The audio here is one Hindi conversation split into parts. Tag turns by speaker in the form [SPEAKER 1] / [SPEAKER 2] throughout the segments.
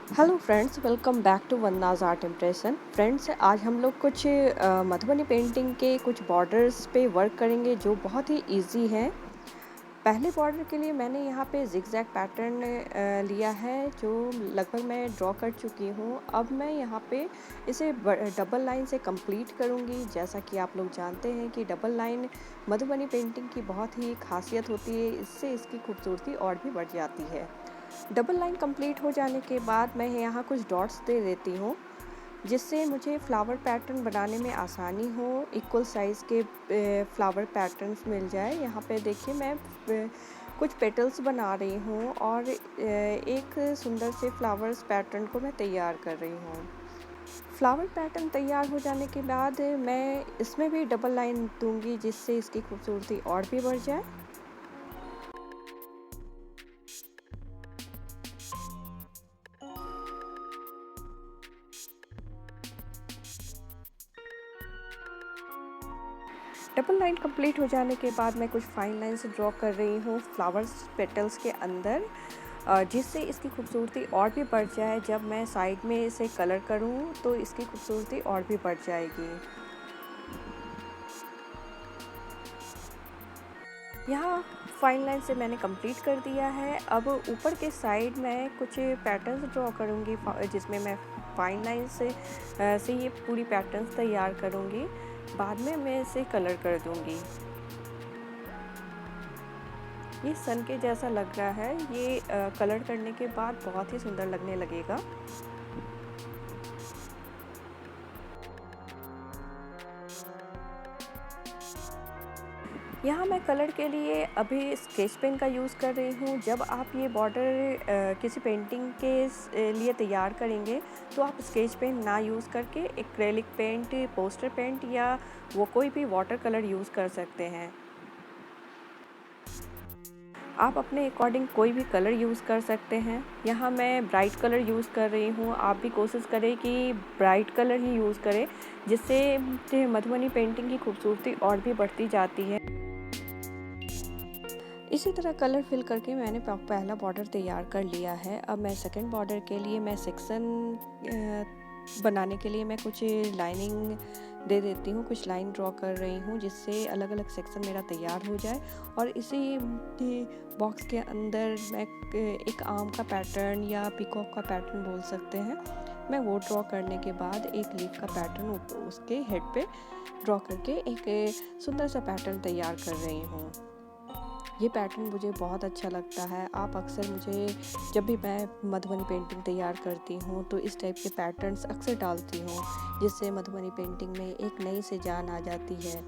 [SPEAKER 1] Hello friends, welcome back to Vanna's art impression. Friends, आज हम लोग कुछ मधुबनी पेंटिंग के कुछ बॉर्डर्स पे वर्क करेंगे जो बहुत ही इजी हैं। पहले बॉर्डर के लिए मैंने यहाँ पे जिगजैग पैटर्न लिया है जो लगभग मैं ड्रॉ कर चुकी हूँ। अब मैं यहाँ पे इसे डबल लाइन से कंप्लीट करूँगी। जैसा कि आप लोग जानते हैं कि डबल लाइन मधुबनी पेंटिंग की बहुत ही खासियत होती है, इससे इसकी खूबसूरती और भी बढ़ जाती है। डबल लाइन कंप्लीट हो जाने के बाद मैं यहाँ कुछ डॉट्स दे देती हूँ जिससे मुझे फ्लावर पैटर्न बनाने में आसानी हो, इक्वल साइज़ के फ्लावर पैटर्न्स मिल जाए। यहाँ पे देखिए मैं कुछ पेटल्स बना रही हूँ और एक सुंदर से फ्लावर्स पैटर्न को मैं तैयार कर रही हूँ। फ्लावर पैटर्न तैयार हो जाने के बाद मैं इसमें भी डबल लाइन दूंगी जिससे इसकी खूबसूरती और भी बढ़ जाए। डबल लाइन कंप्लीट हो जाने के बाद मैं कुछ फाइन लाइन्स ड्रॉ कर रही हूँ फ्लावर्स पेटल्स के अंदर, जिससे इसकी खूबसूरती और भी बढ़ जाए। जब मैं साइड में इसे कलर करूँ तो इसकी खूबसूरती और भी बढ़ जाएगी। यहाँ फाइन लाइन से मैंने कंप्लीट कर दिया है। अब ऊपर के साइड में कुछ पैटर्न्स ड्रॉ करूँगी जिसमें मैं फाइन लाइन से ये पूरी पैटर्न्स तैयार करूँगी। बाद में मैं इसे कलर कर दूँगी। ये सन के जैसा लग रहा है, ये कलर करने के बाद बहुत ही सुंदर लगने लगेगा। यहाँ मैं कलर के लिए अभी स्केच पेन का यूज़ कर रही हूँ। जब आप ये बॉर्डर किसी पेंटिंग के लिए तैयार करेंगे तो आप स्केच पेन ना यूज़ करके एक्रेलिक पेंट, पोस्टर पेंट या वो कोई भी वाटर कलर यूज़ कर सकते हैं। आप अपने अकॉर्डिंग कोई भी कलर यूज़ कर सकते हैं। यहाँ मैं ब्राइट कलर यूज़ कर रही हूँ। आप भी कोशिश करें कि ब्राइट कलर ही यूज़ करें, जिससे मधुबनी पेंटिंग की खूबसूरती और भी बढ़ती जाती है। इसी तरह कलर फिल करके मैंने पहला बॉर्डर तैयार कर लिया है। अब मैं सेकंड बॉर्डर के लिए मैं सेक्शन बनाने के लिए मैं कुछ लाइनिंग दे देती हूँ, कुछ लाइन ड्रॉ कर रही हूँ जिससे अलग अलग सेक्शन मेरा तैयार हो जाए। और इसी बॉक्स के अंदर मैं एक आम का पैटर्न या पीकॉक का पैटर्न बोल सकते हैं, मैं वो ड्रॉ करने के बाद एक लीफ का पैटर्न उसके हेड पे ड्रॉ करके एक सुंदर सा पैटर्न तैयार कर रही हूँ। ये पैटर्न मुझे बहुत अच्छा लगता है। आप अक्सर मुझे जब भी मैं मधुबनी पेंटिंग तैयार करती हूँ तो इस टाइप के पैटर्न्स अक्सर डालती हूँ, जिससे मधुबनी पेंटिंग में एक नई सी जान आ जाती है।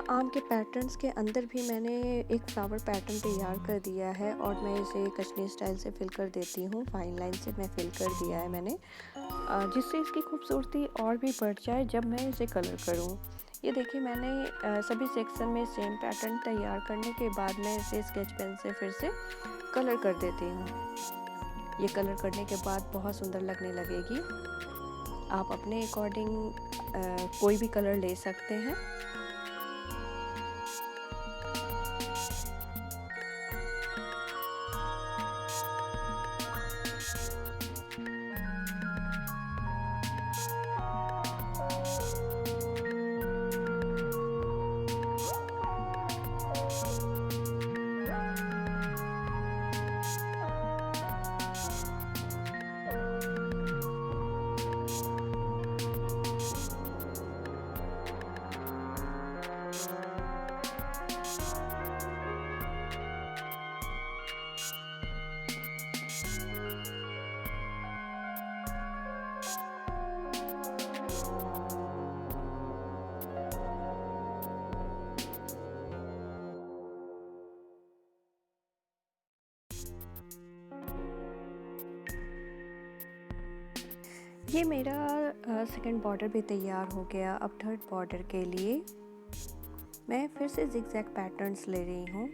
[SPEAKER 1] आम के पैटर्न्स के अंदर भी मैंने एक फ्लावर पैटर्न तैयार कर दिया है और मैं इसे कश्मीरी स्टाइल से फिल कर देती हूँ। फाइन लाइन से मैं फिल कर दिया है मैंने, जिससे इसकी खूबसूरती और भी बढ़ जाए जब मैं इसे कलर करूँ। ये देखिए मैंने सभी सेक्शन में सेम पैटर्न तैयार करने के बाद मैं इसे स्केच पेन से फिर से कलर कर देती हूँ। ये कलर करने के बाद बहुत सुंदर लगने लगेगी। आप अपने अकॉर्डिंग कोई भी कलर ले सकते हैं। ये मेरा सेकंड बॉर्डर भी तैयार हो गया। अब थर्ड बॉर्डर के लिए मैं फिर से जिगजैग पैटर्न्स ले रही हूँ।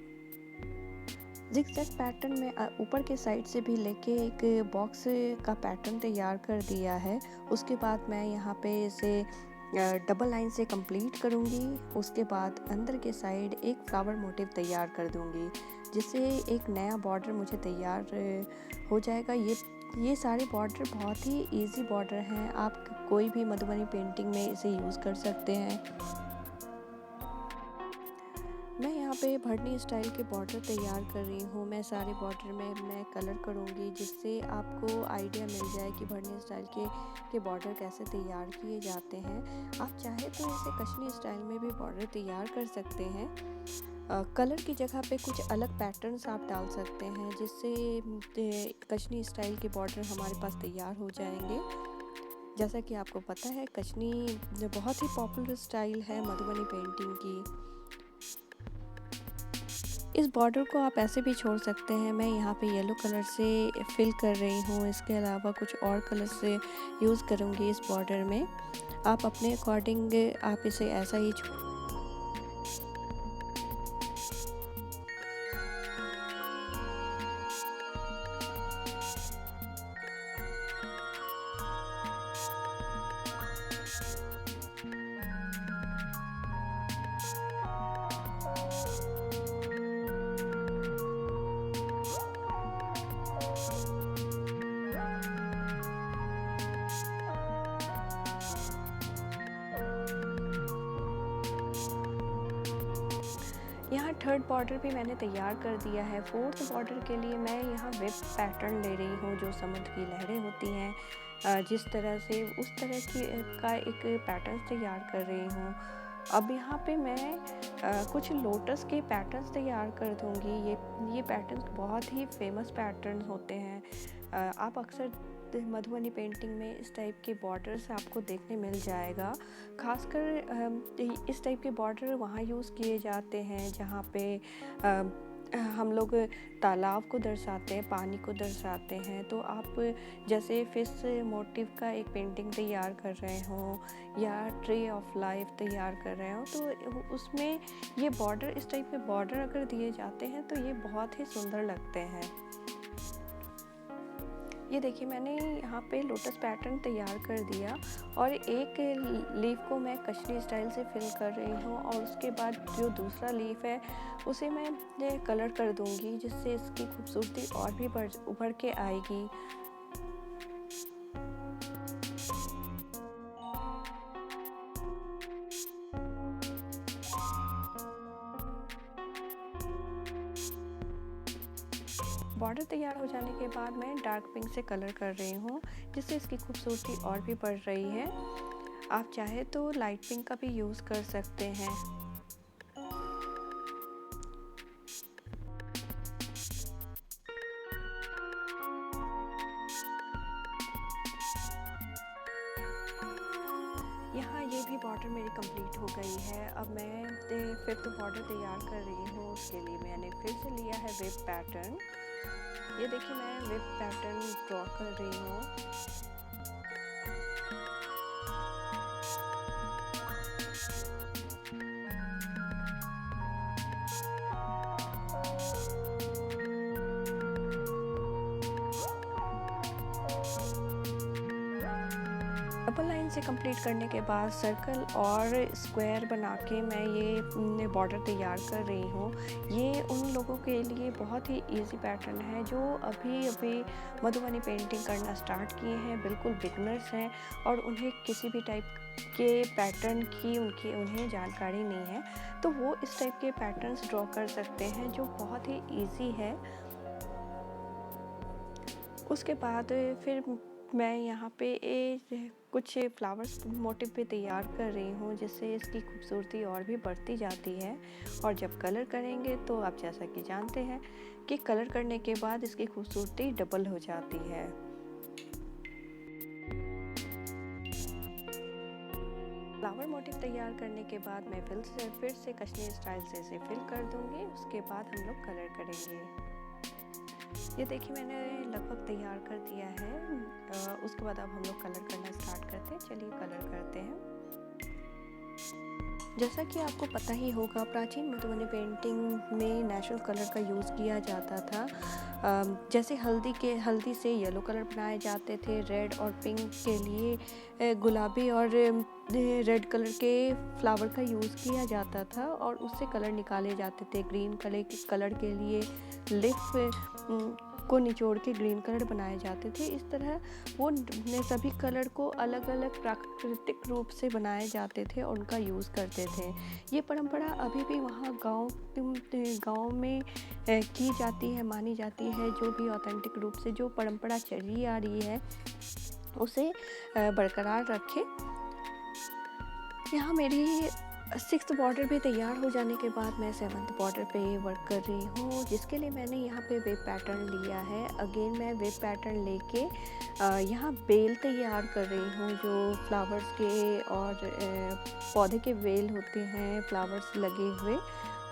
[SPEAKER 1] जिगजैग पैटर्न में ऊपर के साइड से भी लेके एक बॉक्स का पैटर्न तैयार कर दिया है। उसके बाद मैं यहाँ पे इसे डबल लाइन से कंप्लीट करूँगी। उसके बाद अंदर के साइड एक फ्लावर मोटिव तैयार कर दूँगी। जिससे एक नया बॉर्डर मुझे तैयार हो जाएगा। ये सारे बॉर्डर बहुत ही इजी बॉर्डर हैं, आप कोई भी मधुबनी पेंटिंग में इसे यूज़ कर सकते हैं। मैं यहाँ पे भरनी स्टाइल के बॉर्डर तैयार कर रही हूँ। मैं सारे बॉर्डर में मैं कलर करूँगी, जिससे आपको आइडिया मिल जाए कि भरनी स्टाइल के बॉर्डर कैसे तैयार किए जाते हैं। आप चाहे तो इसे कश्मीरी स्टाइल में भी बॉर्डर तैयार कर सकते हैं। कलर की जगह पे कुछ अलग पैटर्न्स आप डाल सकते हैं, जिससे कश्मीरी स्टाइल के बॉर्डर हमारे पास तैयार हो जाएंगे। जैसा कि आपको पता है, कश्मीरी बहुत ही पॉपुलर स्टाइल है मधुबनी पेंटिंग की। इस बॉर्डर को आप ऐसे भी छोड़ सकते हैं। मैं यहाँ पे येलो कलर से फिल कर रही हूँ, इसके अलावा कुछ और कलर से यूज़ करूँगी इस बॉर्डर में। आप अपने अकॉर्डिंग आप इसे ऐसा ही यहाँ थर्ड बॉर्डर भी मैंने तैयार कर दिया है। फोर्थ बॉर्डर के लिए मैं यहाँ वेब पैटर्न ले रही हूँ, जो समुद्र की लहरें होती हैं जिस तरह से, उस तरह की का एक पैटर्न तैयार कर रही हूँ। अब यहाँ पे मैं कुछ लोटस के पैटर्न्स तैयार कर दूँगी। ये पैटर्न्स बहुत ही फेमस पैटर्न होते हैं। आप अक्सर मधुबनी पेंटिंग में इस टाइप के बॉर्डर्स आपको देखने मिल जाएगा। खासकर इस टाइप के बॉर्डर वहाँ यूज़ किए जाते हैं जहाँ पे हम लोग तालाब को दर्शाते हैं, पानी को दर्शाते हैं। तो आप जैसे फिश मोटिव का एक पेंटिंग तैयार कर रहे हों या ट्री ऑफ लाइफ तैयार कर रहे हो, तो उसमें ये बॉर्डर, इस टाइप के बॉर्डर अगर दिए जाते हैं तो ये बहुत ही सुंदर लगते हैं। ये देखिए, मैंने यहाँ पे लोटस पैटर्न तैयार कर दिया और एक लीफ को मैं कश्मीरी स्टाइल से फिल कर रही हूँ, और उसके बाद जो दूसरा लीफ है उसे मैं कलर कर दूँगी, जिससे इसकी खूबसूरती और भी उभर के आएगी। बॉर्डर तैयार हो जाने के बाद मैं डार्क पिंक से कलर कर रही हूँ, जिससे इसकी खूबसूरती और भी बढ़ रही है। आप चाहे तो लाइट पिंक का भी यूज़ कर सकते हैं। यहाँ ये भी बॉर्डर मेरी कंप्लीट हो गई है। अब मैं फिफ्थ बॉर्डर तैयार कर रही हूँ। उसके लिए मैंने फिर से लिया है वेब पैटर्न। ये देखिए, मैं वेब पैटर्न ड्रॉ कर रही हूँ। डबल लाइन से कंप्लीट करने के बाद सर्कल और स्क्वायर बना के मैं ये बॉर्डर तैयार कर रही हूँ। ये उन लोगों के लिए बहुत ही इजी पैटर्न है जो अभी मधुबनी पेंटिंग करना स्टार्ट किए हैं, बिल्कुल बिगनर्स हैं और उन्हें किसी भी टाइप के पैटर्न की उन्हें जानकारी नहीं है, तो वो इस टाइप के पैटर्न्स ड्रॉ कर सकते हैं जो बहुत ही ईजी है। उसके बाद फिर मैं यहाँ पे कुछ फ्लावर्स मोटिव पे तैयार कर रही हूँ, जिससे इसकी खूबसूरती और भी बढ़ती जाती है। और जब कलर करेंगे तो आप जैसा कि जानते हैं कि कलर करने के बाद इसकी खूबसूरती डबल हो जाती है। फ्लावर मोटिव तैयार करने के बाद मैं फिर से कश्मीरी स्टाइल से इसे फिल कर दूँगी। उसके बाद हम लोग कलर करेंगे। ये देखिए, मैंने लगभग तैयार कर दिया है। उसके बाद अब हम लोग कलर करना स्टार्ट करते हैं। चलिए कलर करते हैं। जैसा कि आपको पता ही होगा, प्राचीन मधुबनी पेंटिंग में नेचुरल कलर का यूज़ किया जाता था। जैसे हल्दी से येलो कलर बनाए जाते थे, रेड और पिंक के लिए गुलाबी और रेड कलर के फ्लावर का यूज़ किया जाता था और उससे कलर निकाले जाते थे। ग्रीन कलर के लिए लिफ को निचोड़ के ग्रीन कलर बनाए जाते थे। इस तरह वो सभी कलर को अलग अलग प्राकृतिक रूप से बनाए जाते थे और उनका यूज़ करते थे। ये परंपरा अभी भी वहाँ गांव में की जाती है, मानी जाती है। जो भी ऑथेंटिक रूप से जो परंपरा चली आ रही है उसे बरकरार रखे। यहाँ मेरी 6th बॉर्डर भी तैयार हो जाने के बाद मैं 7th बॉर्डर पे वर्क कर रही हूँ, जिसके लिए मैंने यहाँ पे वेब पैटर्न लिया है। अगेन मैं वेब पैटर्न लेके यहाँ बेल तैयार कर रही हूँ, जो फ्लावर्स के और पौधे के बेल होते हैं, फ्लावर्स लगे हुए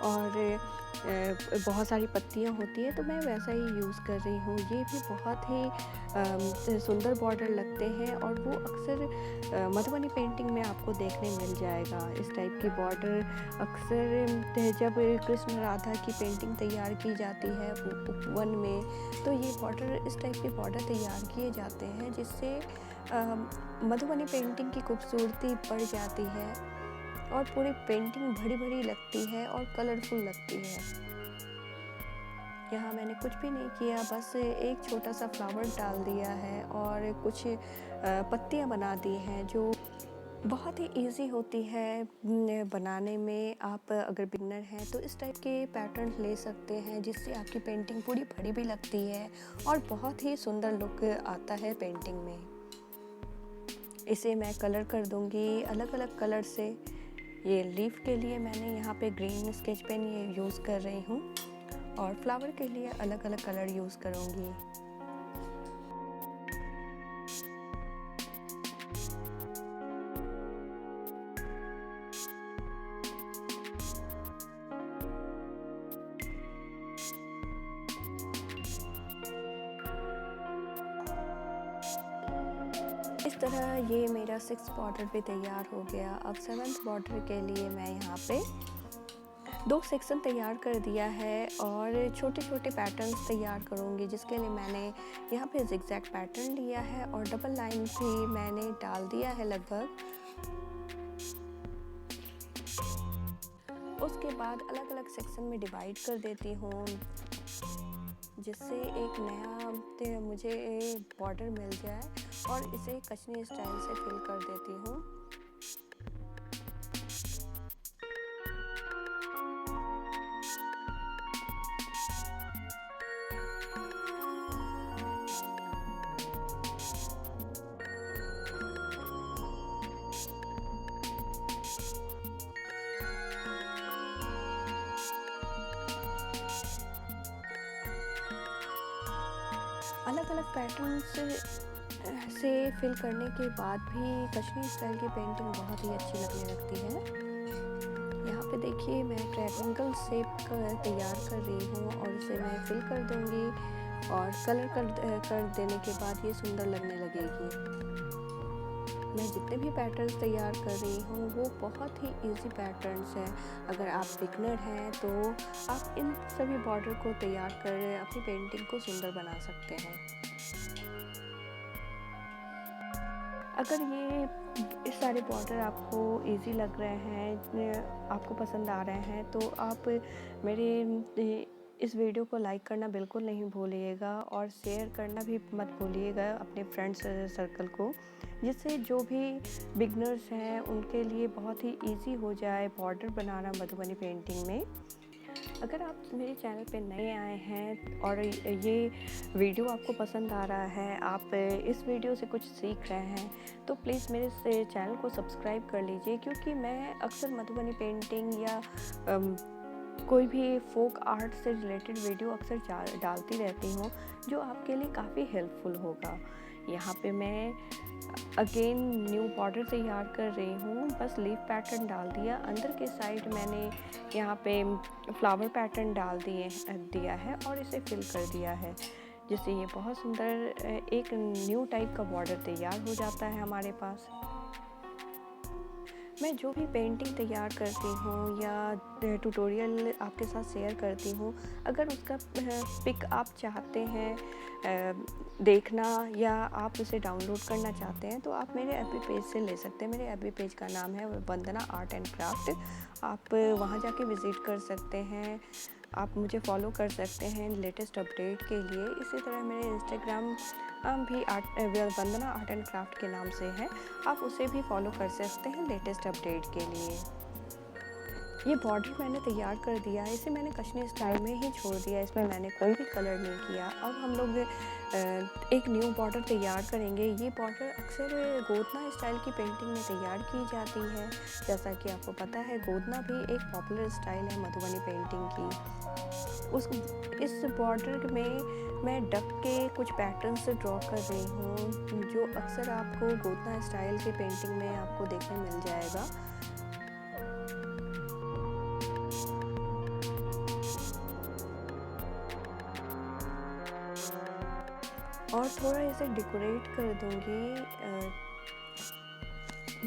[SPEAKER 1] और बहुत सारी पत्तियाँ होती हैं, तो मैं वैसा ही यूज़ कर रही हूँ। ये भी बहुत ही सुंदर बॉर्डर लगते हैं और वो अक्सर मधुबनी पेंटिंग में आपको देखने मिल जाएगा। इस टाइप की बॉर्डर अक्सर जब कृष्ण राधा की पेंटिंग तैयार की जाती है उपवन में, तो ये बॉर्डर, इस टाइप के बॉर्डर तैयार किए जाते हैं, जिससे मधुबनी पेंटिंग की खूबसूरती बढ़ जाती है और पूरी पेंटिंग भरी भरी लगती है और कलरफुल लगती है। यहाँ मैंने कुछ भी नहीं किया, बस एक छोटा सा फ्लावर डाल दिया है और कुछ पत्तियाँ बना दी हैं, जो बहुत ही इजी होती है बनाने में। आप अगर बिगनर हैं तो इस टाइप के पैटर्न ले सकते हैं, जिससे आपकी पेंटिंग पूरी भरी भी लगती है और बहुत ही सुंदर लुक आता है पेंटिंग में। इसे मैं कलर कर दूँगी अलग अलग कलर से। ये लीफ के लिए मैंने यहाँ पे ग्रीन स्केच पेन ये यूज़ कर रही हूँ और फ्लावर के लिए अलग अलग कलर यूज़ करूँगी। इस तरह ये मेरा 6th बॉर्डर भी तैयार हो गया। अब 7th बॉर्डर के लिए मैं यहाँ पे 2 सेक्शन तैयार कर दिया है और छोटे छोटे पैटर्न्स तैयार करूँगी, जिसके लिए मैंने यहाँ पे ज़िगज़ैग पैटर्न लिया है और डबल लाइन भी मैंने डाल दिया है लगभग। उसके बाद अलग अलग सेक्शन में डिवाइड कर देती हूँ, जिससे एक नया मुझे बॉर्डर मिल जाए और इसे कचनी स्टाइल से फिल कर देती हूँ। अलग अलग पैटर्न्स से फिल करने के बाद भी कश्मीरी स्टाइल की पेंटिंग बहुत ही अच्छी लगने लगती है। यहाँ पे देखिए मैं ट्रायंगल शेप तैयार कर रही हूँ और इसे मैं फिल कर दूँगी और कलर कर देने के बाद ये सुंदर लगने लगेगी। मैं जितने भी पैटर्न्स तैयार कर रही हूँ वो बहुत ही इजी पैटर्न्स हैं। अगर आप बिगनर हैं तो आप इन सभी बॉर्डर को तैयार कर अपनी पेंटिंग को सुंदर बना सकते हैं। अगर ये सारे बॉर्डर आपको इजी लग रहे हैं, आपको पसंद आ रहे हैं, तो आप मेरे इस वीडियो को लाइक करना बिल्कुल नहीं भूलिएगा और शेयर करना भी मत भूलिएगा अपने फ्रेंड्स सर्कल को, जिससे जो भी बिगनर्स हैं उनके लिए बहुत ही इजी हो जाए बॉर्डर बनाना मधुबनी पेंटिंग में। अगर आप मेरे चैनल पे नए आए हैं और ये वीडियो आपको पसंद आ रहा है, आप इस वीडियो से कुछ सीख रहे हैं, तो प्लीज़ मेरे चैनल को सब्सक्राइब कर लीजिए, क्योंकि मैं अक्सर मधुबनी पेंटिंग या कोई भी फोक आर्ट से रिलेटेड वीडियो अक्सर डालती रहती हूँ, जो आपके लिए काफ़ी हेल्पफुल होगा। यहाँ पे मैं अगेन न्यू बॉर्डर तैयार कर रही हूँ, बस लीफ पैटर्न डाल दिया। अंदर के साइड मैंने यहाँ पे फ्लावर पैटर्न दिया है और इसे फिल कर दिया है, जिससे ये बहुत सुंदर एक न्यू टाइप का बॉर्डर तैयार हो जाता है हमारे पास। मैं जो भी पेंटिंग तैयार करती हूँ या ट्यूटोरियल आपके साथ शेयर करती हूँ, अगर उसका पिक आप चाहते हैं देखना या आप उसे डाउनलोड करना चाहते हैं तो आप मेरे एफबी पेज से ले सकते हैं। मेरे एफबी पेज का नाम है वंदना आर्ट एंड क्राफ्ट। आप वहाँ जाके विज़िट कर सकते हैं। आप मुझे फॉलो कर सकते हैं लेटेस्ट अपडेट के लिए। इसी तरह मेरे इंस्टाग्राम भी वंदना आर्ट एंड क्राफ्ट के नाम से है। आप उसे भी फॉलो कर सकते हैं लेटेस्ट अपडेट के लिए। ये बॉर्डर मैंने तैयार कर दिया है। इसे मैंने कश्मीरी स्टाइल में ही छोड़ दिया, इसमें मैंने कोई भी कलर नहीं किया। अब हम लोग एक न्यू बॉर्डर तैयार करेंगे। ये बॉर्डर अक्सर गोदना स्टाइल की पेंटिंग में तैयार की जाती है। जैसा कि आपको पता है, गोदना भी एक पॉपुलर स्टाइल है मधुबनी पेंटिंग की। इस बॉर्डर में मैं डक के कुछ पैटर्न्स ड्रॉ कर रही हूँ, जो अक्सर आपको गोदना स्टाइल के पेंटिंग में आपको देखने मिल जाएगा। और थोड़ा इसे डेकोरेट कर दूँगी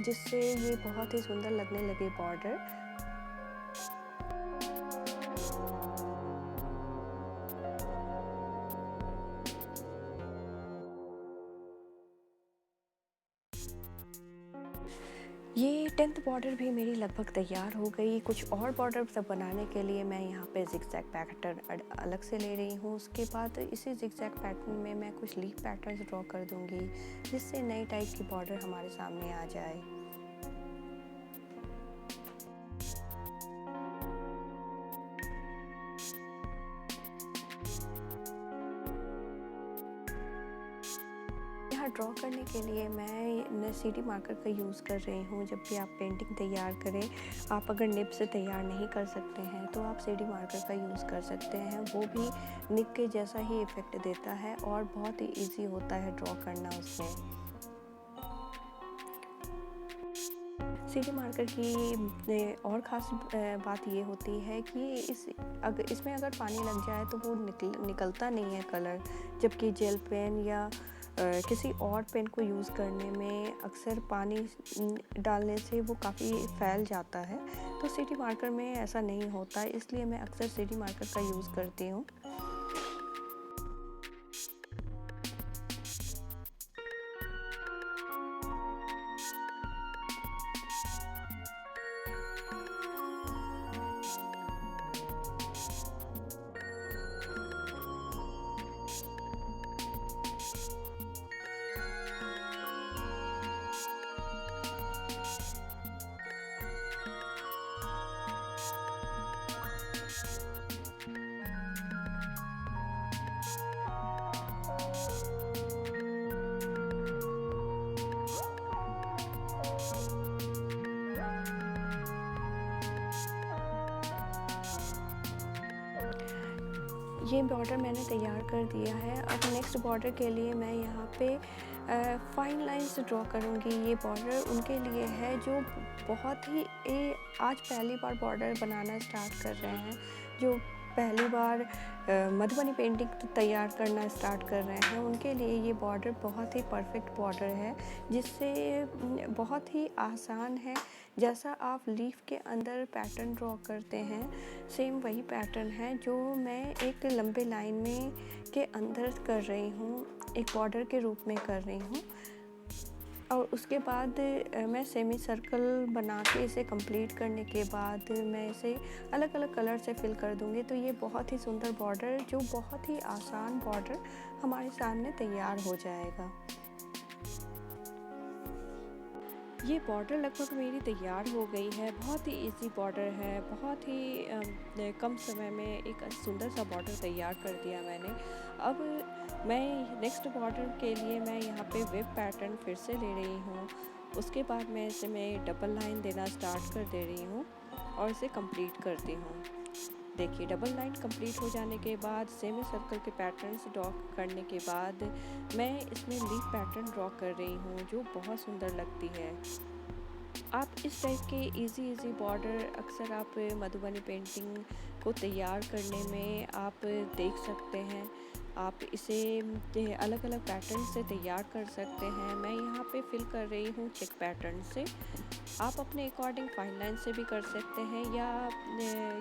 [SPEAKER 1] जिससे ये बहुत ही सुंदर लगने लगे बॉर्डर। ये 10th बॉर्डर भी मेरी लगभग तैयार हो गई। कुछ और बॉर्डर सब बनाने के लिए मैं यहाँ पे जिगजैग पैटर्न अलग से ले रही हूँ। उसके बाद इसी जिगजैग पैटर्न में मैं कुछ लीफ पैटर्न्स ड्रॉ कर दूँगी, जिससे नई टाइप की बॉर्डर हमारे सामने आ जाए। यहाँ ड्रॉ करने के लिए मैं सीडी मार्कर का यूज़ कर रही हूँ। जब भी आप पेंटिंग तैयार करें, आप अगर निब से तैयार नहीं कर सकते हैं तो आप सीडी मार्कर का यूज़ कर सकते हैं। वो भी निब के जैसा ही इफ़ेक्ट देता है और बहुत ही इजी होता है ड्रॉ करना उसमें। सीडी मार्कर की और ख़ास बात ये होती है कि इसमें अगर पानी लग जाए तो वो निकलता नहीं है कलर, जबकि जेल पेन या किसी और पेन को यूज़ करने में अक्सर पानी डालने से वो काफ़ी फैल जाता है। तो सीडी मार्कर में ऐसा नहीं होता, इसलिए मैं अक्सर सीडी मार्कर का यूज़ करती हूँ। ये बॉर्डर मैंने तैयार कर दिया है। अब नेक्स्ट बॉर्डर के लिए मैं यहाँ पे फाइन लाइंस ड्रॉ करूँगी। ये बॉर्डर उनके लिए है जो बहुत ही आज पहली बार बॉर्डर बनाना स्टार्ट कर रहे हैं, जो पहली बार मधुबनी पेंटिंग तैयार करना स्टार्ट कर रहे हैं। उनके लिए ये बॉर्डर बहुत ही परफेक्ट बॉर्डर है, जिससे बहुत ही आसान है। जैसा आप लीफ के अंदर पैटर्न ड्रॉ करते हैं, सेम वही पैटर्न है जो मैं एक लंबे लाइन में के अंदर कर रही हूँ, एक बॉर्डर के रूप में कर रही हूँ। और उसके बाद मैं सेमी सर्कल बना के इसे कंप्लीट करने के बाद मैं इसे अलग अलग कलर से फिल कर दूँगी। तो ये बहुत ही सुंदर बॉर्डर, जो बहुत ही आसान बॉर्डर हमारे सामने तैयार हो जाएगा। ये बॉर्डर लगभग मेरी तैयार हो गई है। बहुत ही इजी बॉर्डर है, बहुत ही कम समय में एक सुंदर सा बॉर्डर तैयार कर दिया मैंने। अब मैं नेक्स्ट बॉर्डर के लिए मैं यहाँ पे वेब पैटर्न फिर से ले रही हूँ। उसके बाद मैं इसे डबल लाइन देना स्टार्ट कर दे रही हूँ और इसे कंप्लीट करती हूँ। देखिए, डबल लाइन कंप्लीट हो जाने के बाद सेमी सर्कल के पैटर्न्स ड्रॉ करने के बाद मैं इसमें लीफ पैटर्न ड्रॉ कर रही हूँ, जो बहुत सुंदर लगती है। आप इस टाइप के इजी बॉर्डर अक्सर आप मधुबनी पेंटिंग को तैयार करने में आप देख सकते हैं। आप इसे अलग-अलग पैटर्न से तैयार कर सकते हैं। मैं यहाँ पे फिल कर रही हूँ चेक पैटर्न से। आप अपने अकॉर्डिंग फाइन लाइन से भी कर सकते हैं या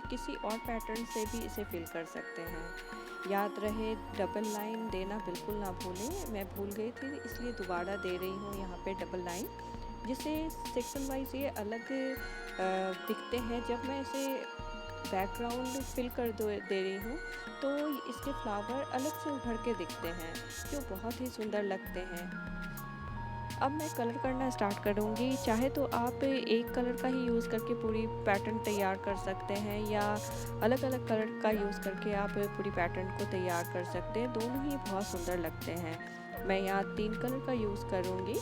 [SPEAKER 1] किसी और पैटर्न से भी इसे फिल कर सकते हैं। याद रहे डबल लाइन देना बिल्कुल ना भूलें। मैं भूल गई थी इसलिए दोबारा दे रही हूँ यहाँ पे डबल लाइन, जिससे सेक्शन वाइज ये अलग दिखते हैं। जब मैं इसे बैकग्राउंड फिल कर दे रही हूँ तो इसके फ्लावर अलग से उभर के दिखते हैं जो बहुत ही सुंदर लगते हैं। अब मैं कलर करना स्टार्ट करूँगी। चाहे तो आप एक कलर का ही यूज़ करके पूरी पैटर्न तैयार कर सकते हैं या अलग अलग कलर का यूज़ करके आप पूरी पैटर्न को तैयार कर सकते हैं। दोनों ही बहुत सुंदर लगते हैं। मैं यहाँ 3 कलर का यूज़ करूँगी।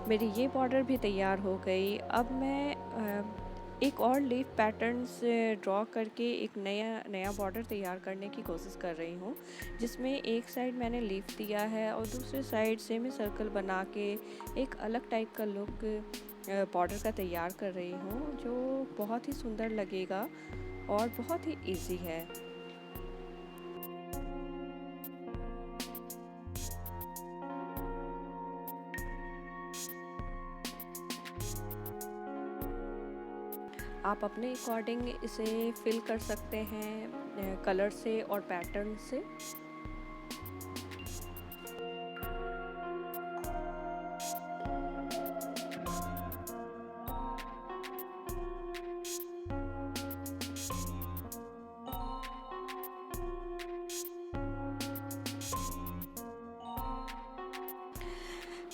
[SPEAKER 1] मेरी ये बॉर्डर भी तैयार हो गई। अब मैं एक और लीफ पैटर्न से ड्रॉ करके एक नया बॉर्डर तैयार करने की कोशिश कर रही हूँ, जिसमें एक साइड मैंने लीफ दिया है और दूसरे साइड सेमी सर्कल बना के एक अलग टाइप का लुक बॉर्डर का तैयार कर रही हूँ, जो बहुत ही सुंदर लगेगा और बहुत ही इजी है। आप अपने अकॉर्डिंग इसे फिल कर सकते हैं कलर से और पैटर्न से।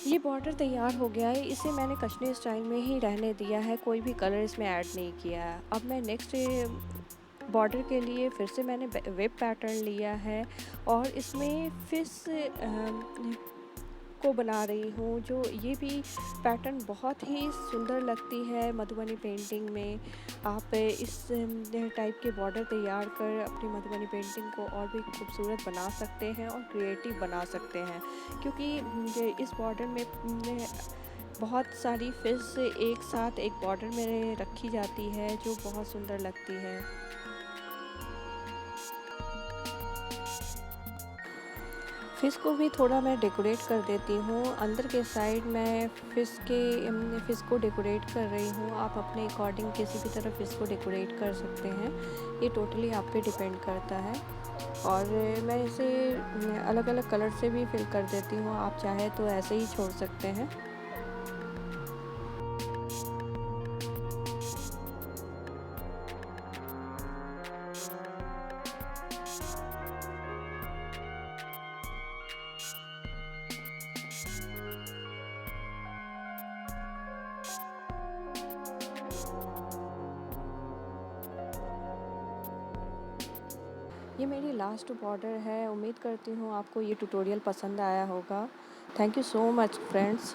[SPEAKER 1] ये बॉर्डर तैयार हो गया है। इसे मैंने कश्मीरी स्टाइल में ही रहने दिया है, कोई भी कलर इसमें ऐड नहीं किया है। अब मैं नेक्स्ट बॉर्डर के लिए फिर से मैंने वेब पैटर्न लिया है और इसमें फिश को बना रही हूँ, जो ये भी पैटर्न बहुत ही सुंदर लगती है मधुबनी पेंटिंग में। आप इस टाइप के बॉर्डर तैयार कर अपनी मधुबनी पेंटिंग को और भी खूबसूरत बना सकते हैं और क्रिएटिव बना सकते हैं, क्योंकि इस बॉर्डर में बहुत सारी फिश एक साथ एक बॉर्डर में रखी जाती है, जो बहुत सुंदर लगती है। फ़िश को भी थोड़ा मैं डेकोरेट कर देती हूँ। अंदर के साइड मैं फ़िश को डेकोरेट कर रही हूँ। आप अपने अकॉर्डिंग किसी भी तरह फ़िश को डेकोरेट कर सकते हैं। ये टोटली आप पे डिपेंड करता है। और मैं इसे अलग-अलग कलर से भी फिल कर देती हूँ। आप चाहे तो ऐसे ही छोड़ सकते हैं। ये मेरी लास्ट बॉर्डर है। उम्मीद करती हूँ आपको ये ट्यूटोरियल पसंद आया होगा। Thank you so much friends.